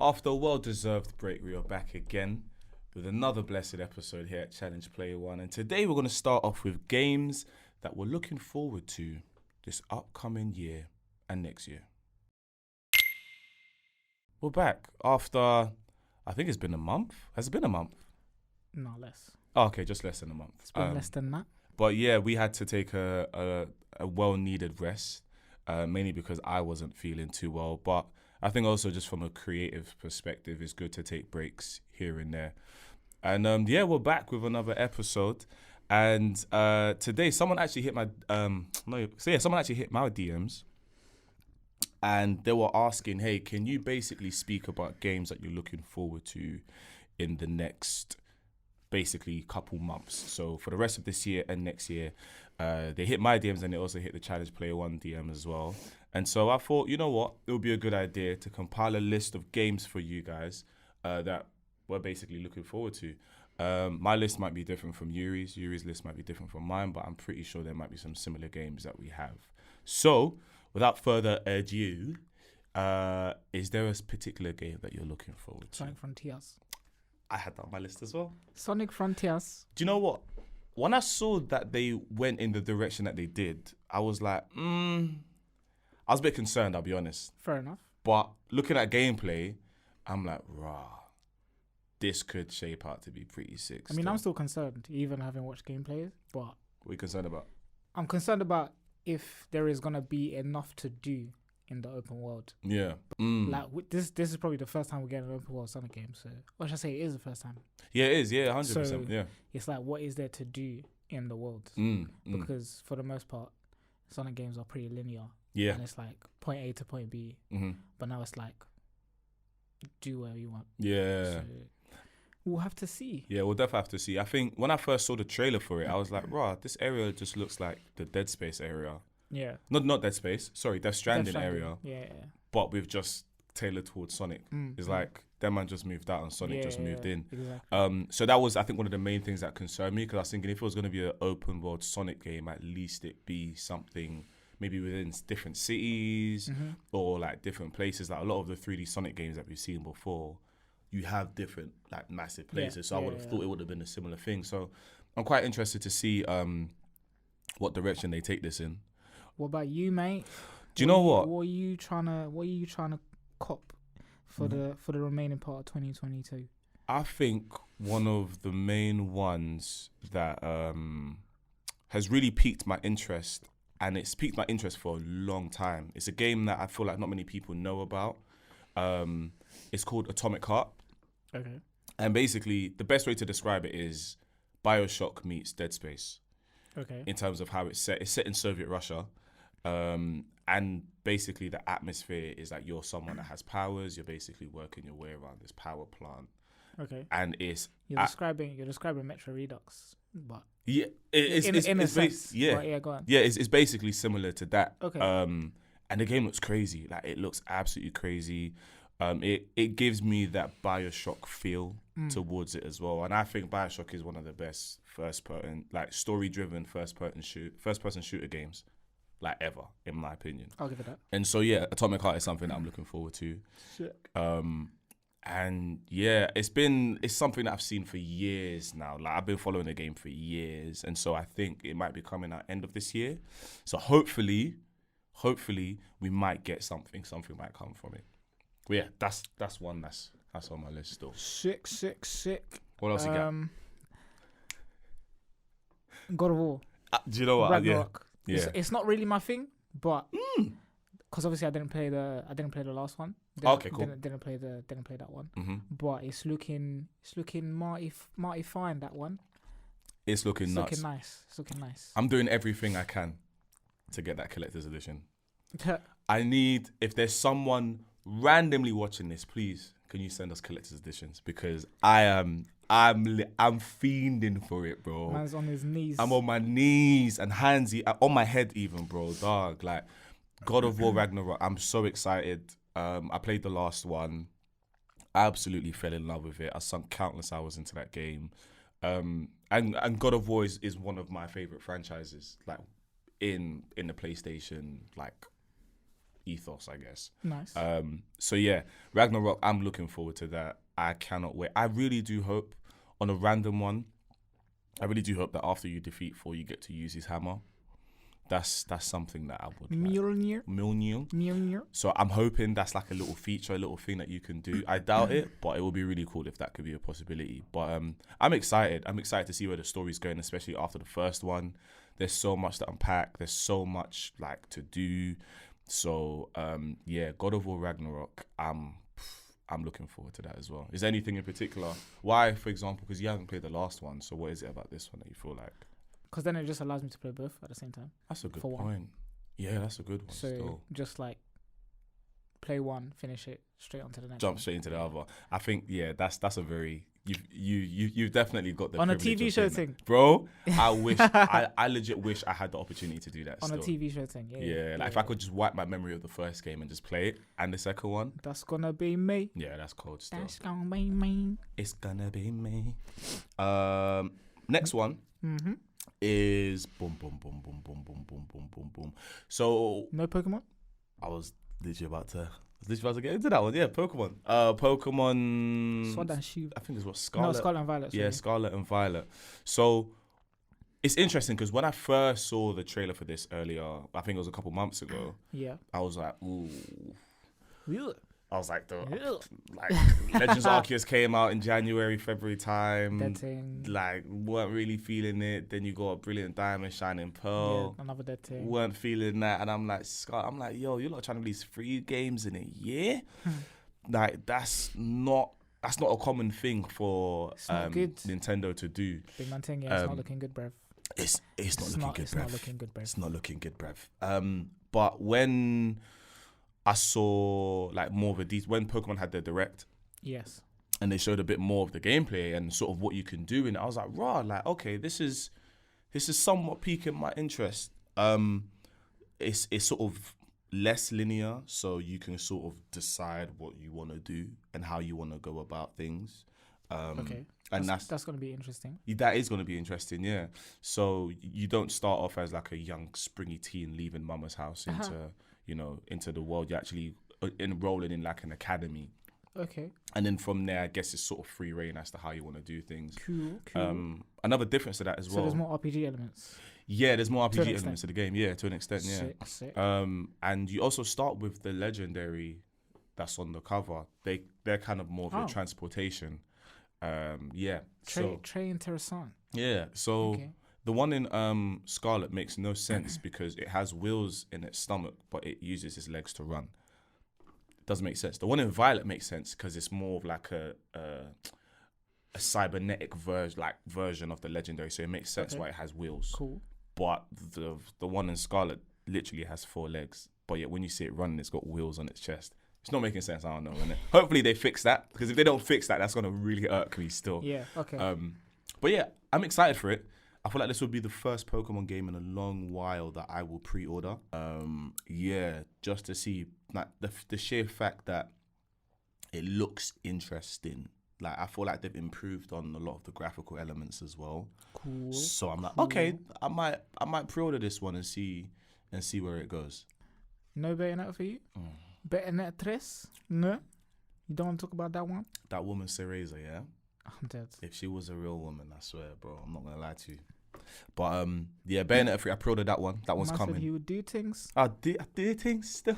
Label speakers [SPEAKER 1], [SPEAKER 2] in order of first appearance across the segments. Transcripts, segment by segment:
[SPEAKER 1] After a well-deserved break, we are back again with another blessed episode here at Challenge Player One. And today we're going to start off with games that we're looking forward to this upcoming year and next year. We're back after, I think it's been a month. Has it been a month?
[SPEAKER 2] No, less.
[SPEAKER 1] Oh, okay, just less than a month.
[SPEAKER 2] It's been less than that.
[SPEAKER 1] But yeah, we had to take a well-needed rest, mainly because I wasn't feeling too well. But I think also just from a creative perspective, it's good to take breaks here and there. And yeah, we're back with another episode. And today, someone actually hit my someone actually hit my DMs, and they were asking, "Hey, can you basically speak about games that you're looking forward to in the next?" basically couple months. So for the rest of this year and next year, they hit my DMs and they also hit the Challenge Player One DM as well. And so I thought, you know what, it would be a good idea to compile a list of games for you guys that we're basically looking forward to. My list might be different from Yuri's. Yuri's list might be different from mine, but I'm pretty sure there might be some similar games that we have. So without further ado, is there a particular game that you're looking forward to?
[SPEAKER 2] Sonic Frontiers.
[SPEAKER 1] I had that on my list as well.
[SPEAKER 2] Sonic Frontiers.
[SPEAKER 1] Do you know what? When I saw that they went in the direction that they did, I was like, I was a bit concerned, I'll be honest.
[SPEAKER 2] Fair enough.
[SPEAKER 1] But looking at gameplay, I'm like, this could shape out to be pretty sick.
[SPEAKER 2] I mean, I'm still concerned, even having watched gameplay, but...
[SPEAKER 1] What are you concerned about?
[SPEAKER 2] I'm concerned about if there is going to be enough to do in the open world.
[SPEAKER 1] Yeah.
[SPEAKER 2] Like, this is probably the first time we're getting an open world Sonic game, so... Or should I say it is the first time?
[SPEAKER 1] Yeah, it is. Yeah, 100%.
[SPEAKER 2] So
[SPEAKER 1] yeah.
[SPEAKER 2] It's like, what is there to do in the world? Because for the most part, Sonic games are pretty linear.
[SPEAKER 1] Yeah.
[SPEAKER 2] And it's like point A to point B.
[SPEAKER 1] Mm-hmm.
[SPEAKER 2] But now it's like, do whatever you want.
[SPEAKER 1] Yeah.
[SPEAKER 2] So we'll have to see.
[SPEAKER 1] Yeah, we'll definitely have to see. I think when I first saw the trailer for it, I was like, this area just looks like the Dead Space area.
[SPEAKER 2] Yeah.
[SPEAKER 1] Not Dead Space. Sorry, Death Stranding area.
[SPEAKER 2] Yeah.
[SPEAKER 1] But we've just tailored towards Sonic. It's like that man just moved out and Sonic just moved in.
[SPEAKER 2] Exactly.
[SPEAKER 1] So that was, I think, one of the main things that concerned me, because I was thinking if it was going to be an open world Sonic game, at least it be something maybe within different cities or like different places. Like a lot of the 3D Sonic games that we've seen before, you have different like massive places. So I would have thought it would have been a similar thing. So I'm quite interested to see what direction they take this in.
[SPEAKER 2] What about you, mate?
[SPEAKER 1] Do you know what?
[SPEAKER 2] What are you trying to cop for the remaining part of 2022?
[SPEAKER 1] I think one of the main ones that has really piqued my interest, and it's piqued my interest for a long time. It's a game that I feel like not many people know about. It's called Atomic Heart.
[SPEAKER 2] Okay.
[SPEAKER 1] And basically, the best way to describe it is BioShock meets Dead Space.
[SPEAKER 2] Okay.
[SPEAKER 1] In terms of how it's set. It's set in Soviet Russia. And basically the atmosphere is that you're someone that has powers. You're basically working your way around this power plant.
[SPEAKER 2] Okay.
[SPEAKER 1] And it's...
[SPEAKER 2] You're describing Metro Redux, but...
[SPEAKER 1] Yeah,
[SPEAKER 2] go on.
[SPEAKER 1] Yeah, it's basically similar to that.
[SPEAKER 2] Okay.
[SPEAKER 1] And the game looks crazy. Like, it looks absolutely crazy. It gives me that BioShock feel towards it as well. And I think BioShock is one of the best story-driven first-person shooter games, like ever, in my opinion.
[SPEAKER 2] I'll give it that.
[SPEAKER 1] And so, yeah, Atomic Heart is something that I'm looking forward to.
[SPEAKER 2] Sick.
[SPEAKER 1] And yeah, it's something that I've seen for years now. Like, I've been following the game for years. And so I think it might be coming out end of this year. So hopefully we might get something might come from it. But yeah, that's one that's on my list still.
[SPEAKER 2] Sick.
[SPEAKER 1] What else you got?
[SPEAKER 2] God of War.
[SPEAKER 1] Do you know what?
[SPEAKER 2] Ragnarok.
[SPEAKER 1] Yeah.
[SPEAKER 2] It's not really my thing, but because obviously I didn't play the last one.
[SPEAKER 1] Okay, cool.
[SPEAKER 2] Didn't play that one.
[SPEAKER 1] Mm-hmm.
[SPEAKER 2] But it's looking mighty fine, that one.
[SPEAKER 1] It's looking nuts.
[SPEAKER 2] It's looking nice.
[SPEAKER 1] I'm doing everything I can to get that collector's edition. I need, if there's someone randomly watching this, please can you send us collector's editions, because I'm fiending for it, bro.
[SPEAKER 2] Man's on his knees.
[SPEAKER 1] I'm on my knees and hands on my head even, bro. Dog, like God of War Ragnarok. I'm so excited. I played the last one. I absolutely fell in love with it. I sunk countless hours into that game. And God of War is one of my favorite franchises, like in the PlayStation, like ethos, I guess.
[SPEAKER 2] Nice.
[SPEAKER 1] So yeah, Ragnarok, I'm looking forward to that. I cannot wait. I really do hope, on a random one, I really do hope that after you defeat Thor, you get to use his hammer. That's something that I would like. Mjolnir. So I'm hoping that's like a little feature, a little thing that you can do. I doubt it, but it would be really cool if that could be a possibility. But I'm excited. I'm excited to see where the story's going, especially after the first one. There's so much to unpack. There's so much like to do. So yeah, God of War Ragnarok. I'm looking forward to that as well. Is there anything in particular? Why, for example, because you haven't played the last one. So what is it about this one that you feel like?
[SPEAKER 2] Because then it just allows me to play both at the same time.
[SPEAKER 1] That's a good point. Yeah, that's a good one.
[SPEAKER 2] So
[SPEAKER 1] still.
[SPEAKER 2] Just like play one, finish it, straight onto the next.
[SPEAKER 1] Jump straight into the other. I think that's a very you've definitely got the
[SPEAKER 2] on a TV show thing,
[SPEAKER 1] bro. I wish I legit wish I had the opportunity to do that
[SPEAKER 2] on
[SPEAKER 1] still.
[SPEAKER 2] a TV show thing. Yeah,
[SPEAKER 1] if I could just wipe my memory of the first game and just play it and the second one.
[SPEAKER 2] That's gonna be me.
[SPEAKER 1] Yeah, that's cold still.
[SPEAKER 2] That's gonna be me.
[SPEAKER 1] It's gonna be me. Next one.
[SPEAKER 2] Mm-hmm.
[SPEAKER 1] Is boom, boom, boom, boom, boom, boom, boom, boom, boom, boom. So
[SPEAKER 2] no Pokemon.
[SPEAKER 1] I was literally about to get into that one. Yeah, Pokemon. Pokemon.
[SPEAKER 2] Sword and Shield.
[SPEAKER 1] I think it's what Scarlet.
[SPEAKER 2] No, Scarlet and Violet. Sorry.
[SPEAKER 1] Yeah, Scarlet and Violet. So it's interesting because when I first saw the trailer for this earlier, I think it was a couple months ago.
[SPEAKER 2] Yeah.
[SPEAKER 1] I was like, ooh.
[SPEAKER 2] Really?
[SPEAKER 1] I was like, Legends Arceus came out in January, February time.
[SPEAKER 2] Dead thing.
[SPEAKER 1] Like, weren't really feeling it. Then you got Brilliant Diamond, Shining Pearl.
[SPEAKER 2] Yeah, another dead thing.
[SPEAKER 1] Weren't feeling that. And I'm like, Scott, yo, you're not trying to release 3 games in a year? Like, that's not a common thing for Nintendo to do.
[SPEAKER 2] Big man thing, it's not looking good, bruv.
[SPEAKER 1] It's not looking good, bruv.
[SPEAKER 2] It's not looking good, bruv.
[SPEAKER 1] It's not looking good, bruv. But when I saw like more of when Pokemon had their direct,
[SPEAKER 2] yes,
[SPEAKER 1] and they showed a bit more of the gameplay and sort of what you can do, and I was like, rah, like okay, this is somewhat piquing my interest. It's sort of less linear, so you can sort of decide what you want to do and how you want to go about things.
[SPEAKER 2] Okay,
[SPEAKER 1] and that's
[SPEAKER 2] going to be interesting.
[SPEAKER 1] That is going to be interesting, yeah. So you don't start off as like a young springy teen leaving mama's house into the world. You're actually enrolling in like an academy.
[SPEAKER 2] Okay.
[SPEAKER 1] And then from there, I guess it's sort of free reign as to how you want to do things.
[SPEAKER 2] Cool.
[SPEAKER 1] Another difference to that as well.
[SPEAKER 2] So there's more RPG elements.
[SPEAKER 1] Yeah, there's more RPG elements to the game. Yeah, to an extent, yeah.
[SPEAKER 2] Sick.
[SPEAKER 1] And you also start with the legendary that's on the cover. They're kind of more of your transportation. Yeah.
[SPEAKER 2] Très intéressant.
[SPEAKER 1] Yeah. So the one in Scarlet makes no sense because it has wheels in its stomach, but it uses its legs to run. Doesn't make sense. The one in Violet makes sense because it's more of like a cybernetic version of the legendary, so it makes sense why it has wheels.
[SPEAKER 2] Cool.
[SPEAKER 1] But the one in Scarlet literally has 4 legs, but yet when you see it running, it's got wheels on its chest. It's not making sense. I don't know. Innit? Hopefully they fix that, because if they don't fix that, that's gonna really irk me still.
[SPEAKER 2] Yeah. Okay.
[SPEAKER 1] But yeah, I'm excited for it. I feel like this will be the first Pokemon game in a long while that I will pre-order. Yeah, just to see like the sheer fact that it looks interesting. Like I feel like they've improved on a lot of the graphical elements as well.
[SPEAKER 2] Cool.
[SPEAKER 1] So I'm like, okay, I might pre-order this one and see where it goes.
[SPEAKER 2] No Bayonetta for you? Bayonetta 3? No? You don't want to talk about that one?
[SPEAKER 1] That woman Cereza, yeah?
[SPEAKER 2] I'm dead.
[SPEAKER 1] If she was a real woman, I swear, bro, I'm not gonna lie to you. But yeah, Bayonetta 3, I pre-ordered that one. That one's coming.
[SPEAKER 2] Said he would do things.
[SPEAKER 1] I do things still.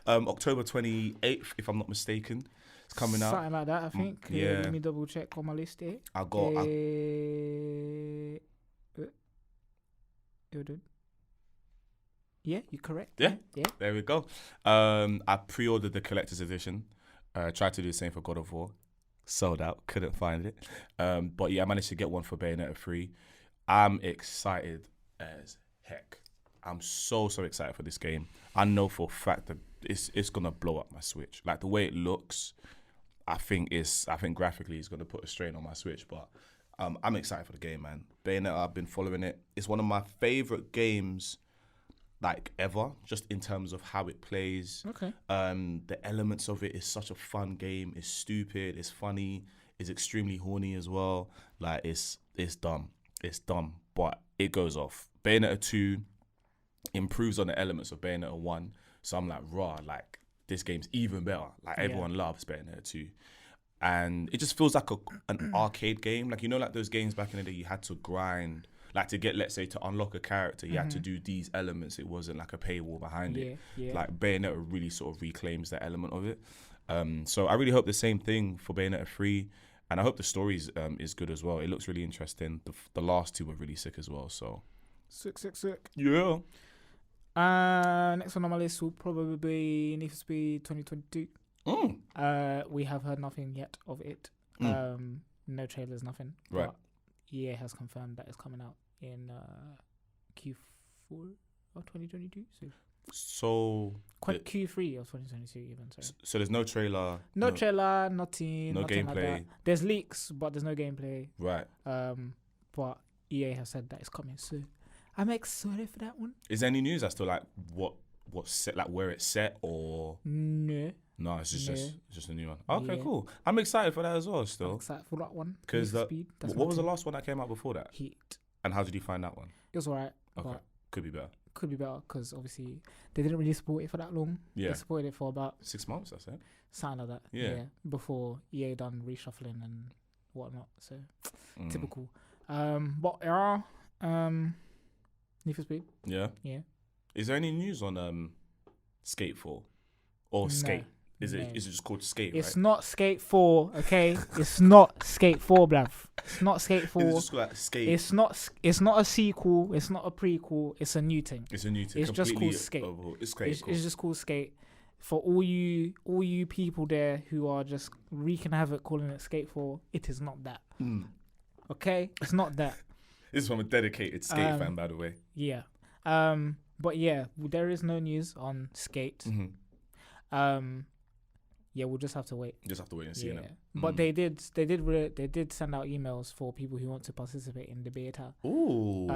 [SPEAKER 1] October 28th, if I'm not mistaken. It's coming out.
[SPEAKER 2] Something like that, I think.
[SPEAKER 1] Yeah.
[SPEAKER 2] Let me double check on my list here.
[SPEAKER 1] I got.
[SPEAKER 2] Yeah, you're correct.
[SPEAKER 1] Yeah.
[SPEAKER 2] Yeah.
[SPEAKER 1] There we go. I pre-ordered the collector's edition. Tried to do the same for God of War. Sold out. Couldn't find it. But yeah, I managed to get one for Bayonetta 3. I'm excited as heck. I'm so excited for this game. I know for a fact that it's gonna blow up my Switch. Like the way it looks, I think graphically it's gonna put a strain on my Switch. But I'm excited for the game, man. Bayonetta, I've been following it. It's one of my favorite games, like ever, just in terms of how it plays.
[SPEAKER 2] Okay.
[SPEAKER 1] The elements of it is such a fun game. It's stupid. It's funny. It's extremely horny as well. Like it's dumb. It's dumb, but it goes off. Bayonetta 2 improves on the elements of Bayonetta 1. So I'm like, raw, like this game's even better. Like everyone loves Bayonetta 2. And it just feels like an arcade game. Like, you know, like those games back in the day, you had to grind. Like to get, let's say, to unlock a character, you had to do these elements. It wasn't like a paywall behind it.
[SPEAKER 2] Yeah.
[SPEAKER 1] Like Bayonetta really sort of reclaims that element of it. So I really hope the same thing for Bayonetta 3. And I hope the story is good as well. It looks really interesting. The last two were really sick as well. So
[SPEAKER 2] Sick.
[SPEAKER 1] yeah.
[SPEAKER 2] Next on my list will probably be Need for Speed 2022. We have heard nothing yet of it. No trailers, nothing.
[SPEAKER 1] Right.
[SPEAKER 2] But EA has confirmed that it's coming out in Q4 of 2022.
[SPEAKER 1] So
[SPEAKER 2] Q3 of 2022 even. Sorry.
[SPEAKER 1] So there's no trailer.
[SPEAKER 2] No trailer, nothing.
[SPEAKER 1] No
[SPEAKER 2] nothing
[SPEAKER 1] gameplay.
[SPEAKER 2] Like that. There's leaks, but there's no gameplay.
[SPEAKER 1] Right.
[SPEAKER 2] But EA has said that it's coming soon. I'm excited for that one.
[SPEAKER 1] Is there any news as to like what's set, like where it's set, or
[SPEAKER 2] No,
[SPEAKER 1] it's just a new one? Okay,
[SPEAKER 2] Yeah.
[SPEAKER 1] cool. I'm excited for that as well.
[SPEAKER 2] I'm
[SPEAKER 1] Still,
[SPEAKER 2] excited for that one.
[SPEAKER 1] because
[SPEAKER 2] Need for Speed, that's
[SPEAKER 1] what
[SPEAKER 2] my
[SPEAKER 1] was the
[SPEAKER 2] team.
[SPEAKER 1] last one that came out before that?
[SPEAKER 2] Heat.
[SPEAKER 1] And how did you find that one?
[SPEAKER 2] It was alright,
[SPEAKER 1] Okay,
[SPEAKER 2] but
[SPEAKER 1] could be better.
[SPEAKER 2] could be better because obviously they didn't really support it for that long.
[SPEAKER 1] Yeah,
[SPEAKER 2] They supported it for about
[SPEAKER 1] 6 months. That's it.
[SPEAKER 2] something like that.
[SPEAKER 1] Yeah.
[SPEAKER 2] Before EA done reshuffling and whatnot. So
[SPEAKER 1] Mm.
[SPEAKER 2] typical. But era, Need for Speed.
[SPEAKER 1] Yeah.
[SPEAKER 2] Yeah.
[SPEAKER 1] Is there any news on Skate 4 or Skate? Is
[SPEAKER 2] no.
[SPEAKER 1] it just called Skate?
[SPEAKER 2] It's
[SPEAKER 1] right?
[SPEAKER 2] not Skate 4, okay? It's not Skate 4, bruv. It's not Skate 4.
[SPEAKER 1] Is it just like Skate?
[SPEAKER 2] It's not a sequel. It's not a prequel. It's a new thing.
[SPEAKER 1] It's a new thing.
[SPEAKER 2] It's just
[SPEAKER 1] completely
[SPEAKER 2] called Skate.
[SPEAKER 1] overhaul. It's Skate.
[SPEAKER 2] It's,
[SPEAKER 1] cool.
[SPEAKER 2] it's just called Skate. For all you people there who are just wreaking havoc calling it Skate 4, it is not that. Okay? It's not that.
[SPEAKER 1] This is from a dedicated Skate fan, by the way.
[SPEAKER 2] Yeah. But yeah, there is no news on Skate.
[SPEAKER 1] Mm-hmm.
[SPEAKER 2] Yeah, we'll just have to wait.
[SPEAKER 1] Just have to wait and see.
[SPEAKER 2] Yeah.
[SPEAKER 1] Innit?
[SPEAKER 2] But they did send out emails for people who want to participate in the beta.
[SPEAKER 1] Ooh.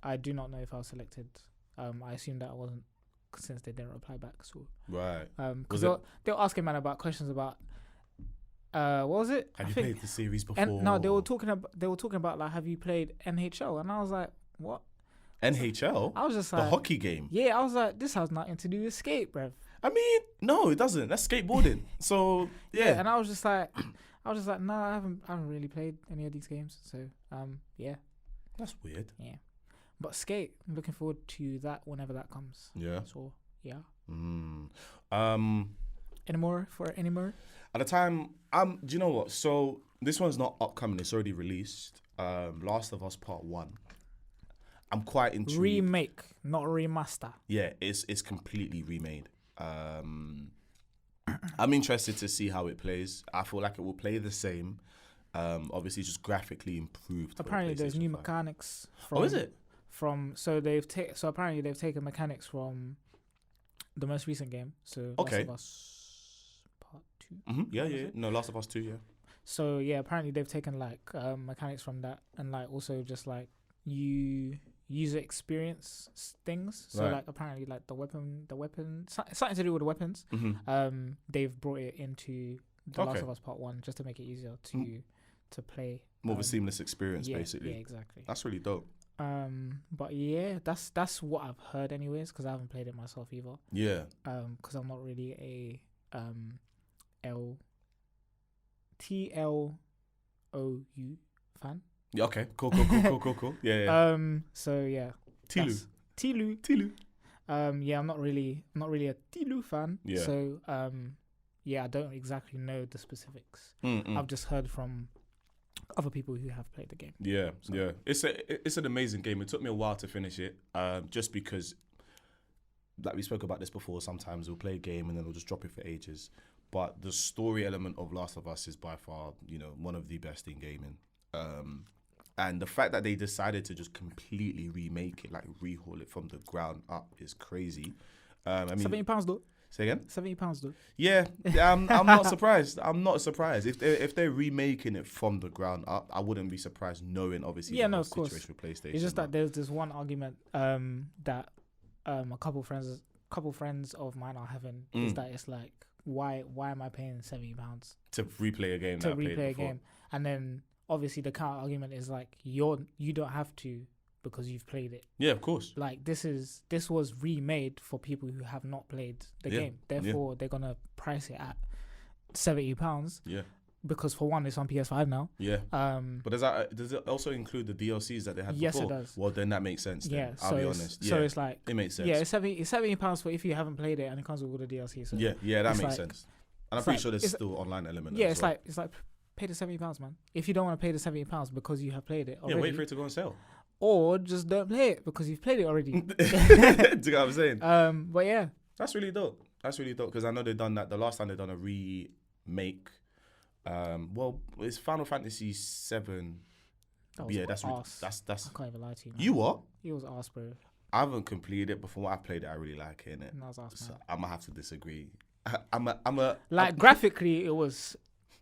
[SPEAKER 2] I do not know if I was selected. I assume that I wasn't, since they didn't reply back. So
[SPEAKER 1] Right.
[SPEAKER 2] because they were asking man about questions about what was it?
[SPEAKER 1] Have you played the series before?
[SPEAKER 2] No, they were talking about like, have you played NHL? And I was like, what?
[SPEAKER 1] NHL?
[SPEAKER 2] I was just
[SPEAKER 1] The
[SPEAKER 2] like,
[SPEAKER 1] hockey game?
[SPEAKER 2] yeah, I was like, this has nothing to do with skate, bruv.
[SPEAKER 1] I mean, no, it doesn't. That's skateboarding. So, yeah.
[SPEAKER 2] And I was just like, no, I haven't really played any of these games. So, yeah.
[SPEAKER 1] That's weird.
[SPEAKER 2] Yeah. But Skate, I'm looking forward to that whenever that comes.
[SPEAKER 1] Yeah.
[SPEAKER 2] So, yeah. Any more?
[SPEAKER 1] At the time, do you know what? So, this one's not upcoming. It's already released. Last of Us Part 1. I'm quite intrigued.
[SPEAKER 2] Remake, not remaster.
[SPEAKER 1] Yeah, it's completely remade. I'm interested to see how it plays. I feel like it will play the same. Obviously, just graphically improved.
[SPEAKER 2] Apparently, there's new mechanics. From,
[SPEAKER 1] is it?
[SPEAKER 2] So apparently they've taken mechanics from the most recent game. So
[SPEAKER 1] Okay.
[SPEAKER 2] Last of Us Part 2.
[SPEAKER 1] Mm-hmm. Yeah. No, Last of Us 2, yeah.
[SPEAKER 2] So yeah, apparently they've taken like mechanics from that, and like also just like user experience things. So
[SPEAKER 1] Right.
[SPEAKER 2] like apparently like the weapon, something to do with the weapons.
[SPEAKER 1] Mm-hmm.
[SPEAKER 2] They've brought it into the Last
[SPEAKER 1] Okay.
[SPEAKER 2] of Us Part 1 just to make it easier to play.
[SPEAKER 1] More of a seamless experience,
[SPEAKER 2] yeah,
[SPEAKER 1] basically.
[SPEAKER 2] Yeah, exactly.
[SPEAKER 1] That's really dope.
[SPEAKER 2] But yeah, that's what I've heard anyways, because I haven't played it myself either.
[SPEAKER 1] Yeah.
[SPEAKER 2] Because I'm not really a TLOU fan.
[SPEAKER 1] Yeah. Okay. Cool. Yeah.
[SPEAKER 2] So yeah.
[SPEAKER 1] Tilu.
[SPEAKER 2] Yeah, I'm not really a Tilu fan.
[SPEAKER 1] Yeah.
[SPEAKER 2] So yeah, I don't exactly know the specifics. I've just heard from other people who have played the game.
[SPEAKER 1] Yeah, yeah. It's an amazing game. It took me a while to finish it, just because, like we spoke about this before, sometimes we'll play a game and then we'll just drop it for ages. But the story element of Last of Us is by far, one of the best in gaming. And the fact that they decided to just completely remake it, like rehaul it from the ground up, is crazy. I mean,
[SPEAKER 2] £70 though.
[SPEAKER 1] Say again?
[SPEAKER 2] £70 though.
[SPEAKER 1] Yeah, I'm not surprised. I'm not surprised if they're remaking it from the ground up. I wouldn't be surprised, knowing obviously the
[SPEAKER 2] of course.
[SPEAKER 1] situation with PlayStation.
[SPEAKER 2] It's just that there's this one argument that a couple friends of mine are having, is that it's like, why am I paying £70
[SPEAKER 1] to replay a game?
[SPEAKER 2] to replay a game? And then obviously the counter argument is like, you don't have to because you've played it.
[SPEAKER 1] Yeah, of course.
[SPEAKER 2] Like this was remade for people who have not played the game. Therefore, they're gonna price it at £70.
[SPEAKER 1] Yeah.
[SPEAKER 2] Because for one, it's on PS5 now.
[SPEAKER 1] Yeah. But does it also include the DLCs that they had
[SPEAKER 2] yes,
[SPEAKER 1] before?
[SPEAKER 2] it does.
[SPEAKER 1] Well, then that makes sense. Then.
[SPEAKER 2] Yeah.
[SPEAKER 1] I'll be honest.
[SPEAKER 2] So it's like
[SPEAKER 1] it makes sense.
[SPEAKER 2] Yeah, it's £70 for if you haven't played it, and it comes with all the DLC. So
[SPEAKER 1] yeah, that makes sense. And I'm pretty sure there's
[SPEAKER 2] it's
[SPEAKER 1] still online element.
[SPEAKER 2] Yeah,
[SPEAKER 1] as well.
[SPEAKER 2] it's like pay the £70, man. If you don't want to pay the £70 because you have played it already,
[SPEAKER 1] wait for it to go on sale.
[SPEAKER 2] Or just don't play it because you've played it already.
[SPEAKER 1] Do you know what I'm saying?
[SPEAKER 2] But yeah,
[SPEAKER 1] that's really dope. Because I know they've done that. The last time they've done a remake. Well, it's Final Fantasy 7. That's
[SPEAKER 2] I can't even lie to you, man.
[SPEAKER 1] You what?
[SPEAKER 2] It was arse, bro.
[SPEAKER 1] I haven't completed it, but from what I've played it, I really like it.
[SPEAKER 2] That was arse,
[SPEAKER 1] So
[SPEAKER 2] man.
[SPEAKER 1] I'm gonna have to disagree.
[SPEAKER 2] Graphically, it was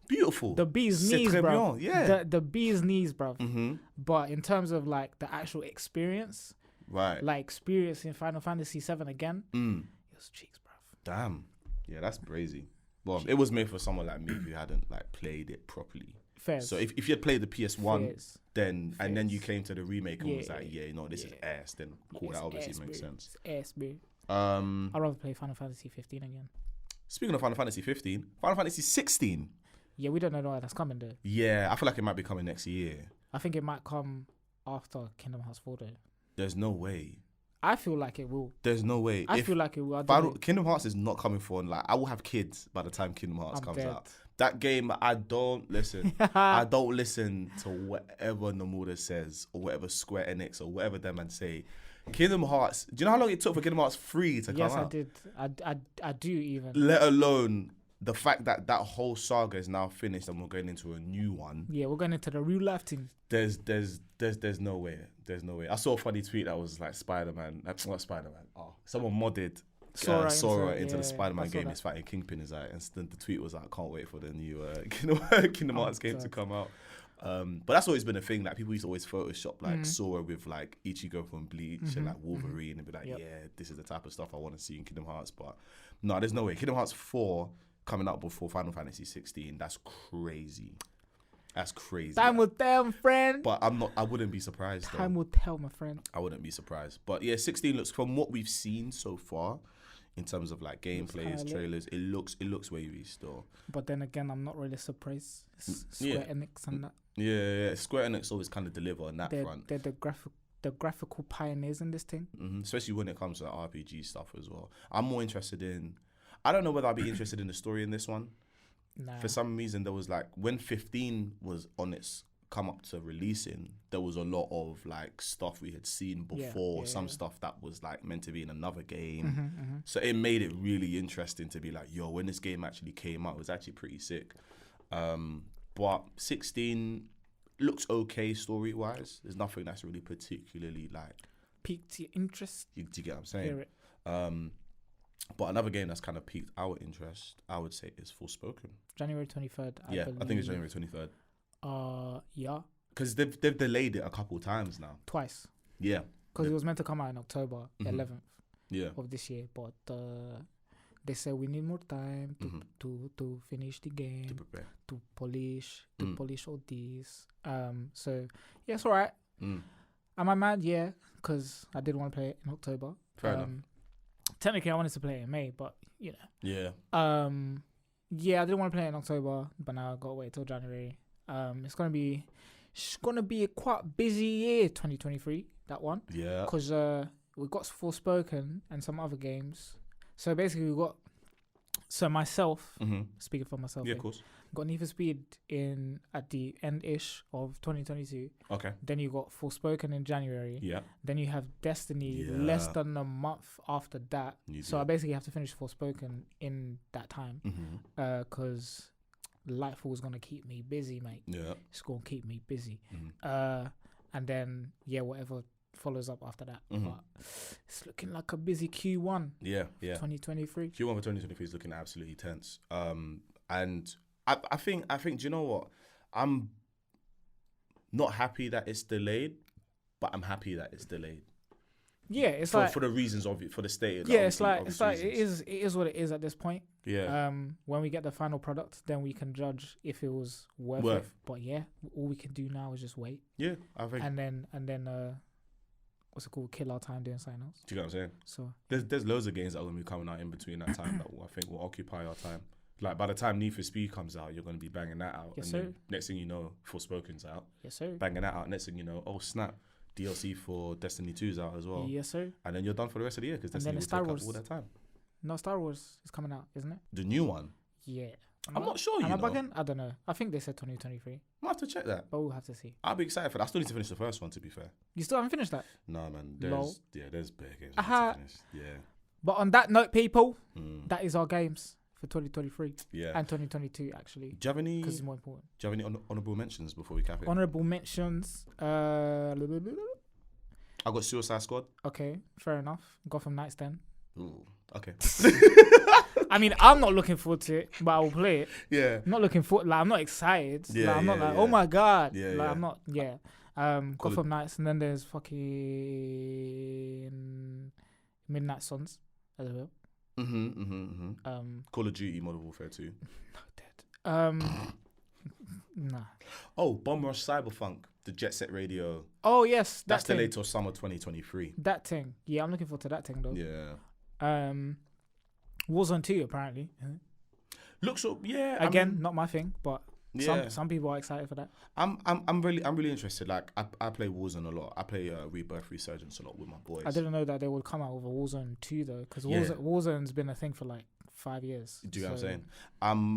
[SPEAKER 1] beautiful.
[SPEAKER 2] The bee's
[SPEAKER 1] C'est
[SPEAKER 2] knees,
[SPEAKER 1] très
[SPEAKER 2] bro.
[SPEAKER 1] bien, yeah.
[SPEAKER 2] The bee's knees, bro.
[SPEAKER 1] Mm-hmm.
[SPEAKER 2] But in terms of like the actual experience,
[SPEAKER 1] Right.
[SPEAKER 2] like experiencing Final Fantasy 7 again, it was cheeks, bro.
[SPEAKER 1] Damn. Yeah, that's crazy. Well, it was made for someone like me who hadn't like played it properly.
[SPEAKER 2] Fair.
[SPEAKER 1] So if you had played the PS1,
[SPEAKER 2] Fairs.
[SPEAKER 1] then and then you
[SPEAKER 2] Fairs.
[SPEAKER 1] came to the remake and was
[SPEAKER 2] Yeah,
[SPEAKER 1] like, this is ass, then cool,
[SPEAKER 2] It's
[SPEAKER 1] that obviously
[SPEAKER 2] ass,
[SPEAKER 1] makes
[SPEAKER 2] bro.
[SPEAKER 1] sense.
[SPEAKER 2] It's ass, bro. I'd rather play Final Fantasy 15 again.
[SPEAKER 1] Speaking of Final Fantasy 15, Final Fantasy 16.
[SPEAKER 2] Yeah, we don't know why that's coming though.
[SPEAKER 1] Yeah, I feel like it might be coming next year.
[SPEAKER 2] I think it might come after Kingdom Hearts 4 though.
[SPEAKER 1] There's no way.
[SPEAKER 2] I feel like it will.
[SPEAKER 1] There's no way.
[SPEAKER 2] I feel like it will. I don't know.
[SPEAKER 1] Kingdom Hearts is not coming for, like, I will have kids by the time Kingdom Hearts
[SPEAKER 2] I'm
[SPEAKER 1] comes
[SPEAKER 2] dead.
[SPEAKER 1] out. That game, I don't listen. I don't listen to whatever Nomura says or whatever Square Enix or whatever them and say. Kingdom Hearts. Do you know how long it took for Kingdom Hearts 3 to come out?
[SPEAKER 2] Yes, I did. I do even.
[SPEAKER 1] Let alone the fact that that whole saga is now finished and we're going into a new one.
[SPEAKER 2] Yeah, we're going into the real life thing.
[SPEAKER 1] There's no way. There's no way. I saw a funny tweet that was like Spider-Man. Not Spider-Man. Oh, someone modded Sora into the Spider-Man game. He's fighting Kingpin. Is like, and the tweet was like, "I can't wait for the new Kingdom Hearts game to come out." But that's always been a thing. Like people used to always Photoshop like Sora with like Ichigo from Bleach and like Wolverine and be like, "Yeah, this is the type of stuff I want to see in Kingdom Hearts." But no, there's no way. Kingdom Hearts 4 coming out before Final Fantasy 16. That's crazy. That's crazy.
[SPEAKER 2] Time will tell, my friend.
[SPEAKER 1] But I wouldn't be surprised.
[SPEAKER 2] Time will tell, my friend.
[SPEAKER 1] I wouldn't be surprised. But yeah, 16 looks, from what we've seen so far, in terms of like gameplays, trailers, it looks wavy still.
[SPEAKER 2] But then again, I'm not really surprised. Square Enix and that.
[SPEAKER 1] Yeah. Square Enix always kind of deliver on that front.
[SPEAKER 2] They're the graphical pioneers in this thing.
[SPEAKER 1] Mm-hmm. Especially when it comes to RPG stuff as well. I'm more interested in. I don't know whether I'd be interested in the story in this one.
[SPEAKER 2] Nah.
[SPEAKER 1] For some reason, there was like when 15 was on its come up to releasing, there was a lot of like stuff we had seen before, some stuff that was like meant to be in another game. So it made it really interesting to be like, yo, when this game actually came out, it was actually pretty sick. But 16 looks okay story wise. There's nothing that's really particularly like
[SPEAKER 2] piqued your interest.
[SPEAKER 1] Do you get what I'm saying?
[SPEAKER 2] Hear it.
[SPEAKER 1] But another game that's kind of piqued our interest, I would say, is Forspoken.
[SPEAKER 2] January 23rd.
[SPEAKER 1] I think it's January 23rd.
[SPEAKER 2] Yeah.
[SPEAKER 1] Because they've delayed it a couple times now.
[SPEAKER 2] Twice.
[SPEAKER 1] Yeah.
[SPEAKER 2] Because it was meant to come out in October 11th
[SPEAKER 1] Yeah.
[SPEAKER 2] of this year, but they said we need more time to finish the game,
[SPEAKER 1] To prepare.
[SPEAKER 2] to polish all these. So yeah, it's alright. Am I mad? Yeah, because I did want to play it in October.
[SPEAKER 1] Fair enough.
[SPEAKER 2] Technically, I wanted to play it in May, but you know.
[SPEAKER 1] Yeah.
[SPEAKER 2] Yeah, I didn't want to play it in October, but now I got to wait till January. It's gonna be a quite busy year, 2023. That one.
[SPEAKER 1] Yeah.
[SPEAKER 2] Because we got Forspoken and some other games. So basically, we got. So myself, speaking for myself,
[SPEAKER 1] Yeah, of course.
[SPEAKER 2] got Need for Speed in at the end-ish of 2022.
[SPEAKER 1] Okay.
[SPEAKER 2] Then you got Forspoken in January.
[SPEAKER 1] Yeah.
[SPEAKER 2] Then you have Destiny less than a month after that. So I basically have to finish Forspoken in that time. Because Lightfall is going to keep me busy, mate.
[SPEAKER 1] Yeah.
[SPEAKER 2] It's going to keep me busy. And then, whatever follows up after that. But it's looking like a busy Q1.
[SPEAKER 1] Yeah.
[SPEAKER 2] 2023.
[SPEAKER 1] Q1 for 2023 is looking absolutely tense. And I think, do you know what? I'm not happy that it's delayed, but I'm happy that it's delayed.
[SPEAKER 2] Yeah, it's
[SPEAKER 1] for,
[SPEAKER 2] like
[SPEAKER 1] for the reasons of it, for the state.
[SPEAKER 2] Yeah, it's like it is what it is at this point.
[SPEAKER 1] Yeah.
[SPEAKER 2] When we get the final product, then we can judge if it was worth it. But yeah, all we can do now is just wait.
[SPEAKER 1] Yeah, I think.
[SPEAKER 2] And then what's it called, kill our time doing something else.
[SPEAKER 1] Do you get what I'm saying?
[SPEAKER 2] So
[SPEAKER 1] there's loads of games that are going to be coming out in between that time that I think will occupy our time. Like by the time Need for Speed comes out, you're going to be banging that out.
[SPEAKER 2] Yes,
[SPEAKER 1] and
[SPEAKER 2] sir.
[SPEAKER 1] then next thing you know, Forspoken's out.
[SPEAKER 2] Yes, sir.
[SPEAKER 1] Banging that out. Next thing you know, oh snap, DLC for Destiny 2's out as well.
[SPEAKER 2] Yes, sir.
[SPEAKER 1] And then you're done for the rest of the year because Destiny will
[SPEAKER 2] Star
[SPEAKER 1] take
[SPEAKER 2] Wars.
[SPEAKER 1] up all that time.
[SPEAKER 2] No, Star Wars is coming out, isn't it?
[SPEAKER 1] The new one?
[SPEAKER 2] Yeah.
[SPEAKER 1] I'm not sure,
[SPEAKER 2] Am I bugging? I don't know. I think they said 2023,
[SPEAKER 1] I'll have to check that.
[SPEAKER 2] but we'll have to see.
[SPEAKER 1] I'll be excited for that. I still need to finish the first one, to be fair.
[SPEAKER 2] You still haven't finished that?
[SPEAKER 1] No, man.
[SPEAKER 2] Lol.
[SPEAKER 1] There's bare games
[SPEAKER 2] Aha.
[SPEAKER 1] to finish. Yeah.
[SPEAKER 2] But on that note, people,
[SPEAKER 1] Mm.
[SPEAKER 2] that is our games for 2023
[SPEAKER 1] Yeah.
[SPEAKER 2] and 2022, actually,
[SPEAKER 1] Do you have any,
[SPEAKER 2] because it's more important.
[SPEAKER 1] honourable mentions before we cap it?
[SPEAKER 2] Honorable mentions.
[SPEAKER 1] I got Suicide Squad.
[SPEAKER 2] Okay, fair enough. Gotham Knights then.
[SPEAKER 1] Ooh, okay.
[SPEAKER 2] I mean, I'm not looking forward to it, but I will play it.
[SPEAKER 1] Yeah.
[SPEAKER 2] I'm not looking for, like, I'm not excited.
[SPEAKER 1] Yeah,
[SPEAKER 2] like, I'm not
[SPEAKER 1] yeah,
[SPEAKER 2] like,
[SPEAKER 1] yeah.
[SPEAKER 2] oh my god.
[SPEAKER 1] Yeah,
[SPEAKER 2] like,
[SPEAKER 1] yeah.
[SPEAKER 2] I'm not. Yeah. Gotham Knights, and then there's fucking Midnight Suns as well.
[SPEAKER 1] Call of Duty Modern Warfare 2.
[SPEAKER 2] Nah.
[SPEAKER 1] Oh, Bomb Rush Cyberpunk, the Jet Set Radio.
[SPEAKER 2] Oh yes,
[SPEAKER 1] That's
[SPEAKER 2] that thing.
[SPEAKER 1] delayed till summer 2023.
[SPEAKER 2] That thing. Yeah, I'm looking forward to that thing though.
[SPEAKER 1] Yeah.
[SPEAKER 2] Warzone 2 apparently.
[SPEAKER 1] Looks up, yeah.
[SPEAKER 2] Again, not my thing, but
[SPEAKER 1] Yeah.
[SPEAKER 2] some people are excited for that.
[SPEAKER 1] I'm really interested. Like I play Warzone a lot. I play Rebirth Resurgence a lot with my boys.
[SPEAKER 2] I didn't know that they would come out with a Warzone 2 though, because
[SPEAKER 1] Yeah.
[SPEAKER 2] Warzone's been a thing for like 5 years.
[SPEAKER 1] Do you know what I'm saying?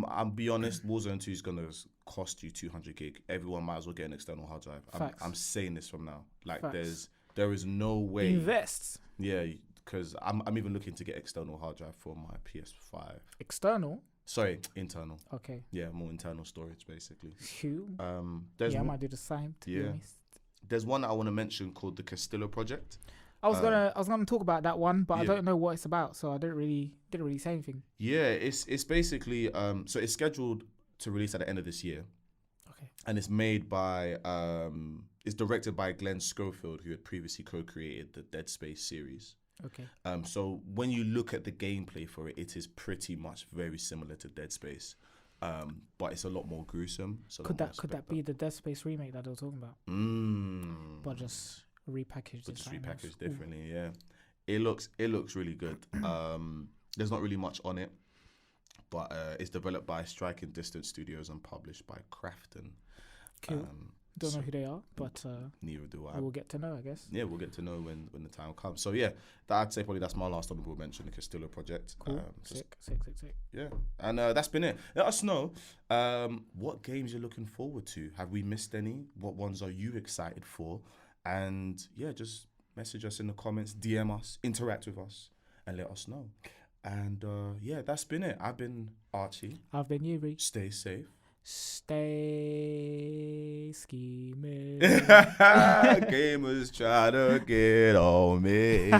[SPEAKER 1] I'll be honest, Warzone 2 is gonna cost you 200 gig. Everyone might as well get an external hard drive. I'm saying this from now. Like
[SPEAKER 2] Facts.
[SPEAKER 1] there is no way.
[SPEAKER 2] Invest.
[SPEAKER 1] Yeah, because I'm even looking to get external hard drive for my PS5.
[SPEAKER 2] External.
[SPEAKER 1] Sorry, internal.
[SPEAKER 2] Okay.
[SPEAKER 1] Yeah, more internal storage basically.
[SPEAKER 2] Phew.
[SPEAKER 1] There's
[SPEAKER 2] I might do the same. To be honest.
[SPEAKER 1] There's one that I want to mention called the Castillo Project.
[SPEAKER 2] I was gonna talk about that one, but I
[SPEAKER 1] yeah.
[SPEAKER 2] don't know what it's about, so I didn't really say anything.
[SPEAKER 1] Yeah, it's basically so it's scheduled to release at the end of this year.
[SPEAKER 2] Okay.
[SPEAKER 1] And it's made by it's directed by Glenn Schofield, who had previously co-created the Dead Space series.
[SPEAKER 2] Okay.
[SPEAKER 1] So when you look at the gameplay for it, it is pretty much very similar to Dead Space. But it's a lot more gruesome.
[SPEAKER 2] Could that be the Dead Space remake that they were talking about? But just repackaged.
[SPEAKER 1] But just repackaged differently, yeah. It looks really good. There's not really much on it, but it's developed by Striking Distance Studios and published by Krafton.
[SPEAKER 2] Cool. Don't know who they are, but
[SPEAKER 1] neither do I.
[SPEAKER 2] We'll get to know, I guess.
[SPEAKER 1] Yeah, we'll get to know when the time comes. So yeah, I'd say probably that's my last honorable mention, the Castillo Project.
[SPEAKER 2] Cool. Sick.
[SPEAKER 1] Yeah, and that's been it. Let us know what games you're looking forward to. Have we missed any? What ones are you excited for? And yeah, just message us in the comments, DM us, interact with us, and let us know. And yeah, that's been it. I've been Archie.
[SPEAKER 2] I've been Yuri.
[SPEAKER 1] Stay safe.
[SPEAKER 2] Stay scheming.
[SPEAKER 1] Gamers try to get on me.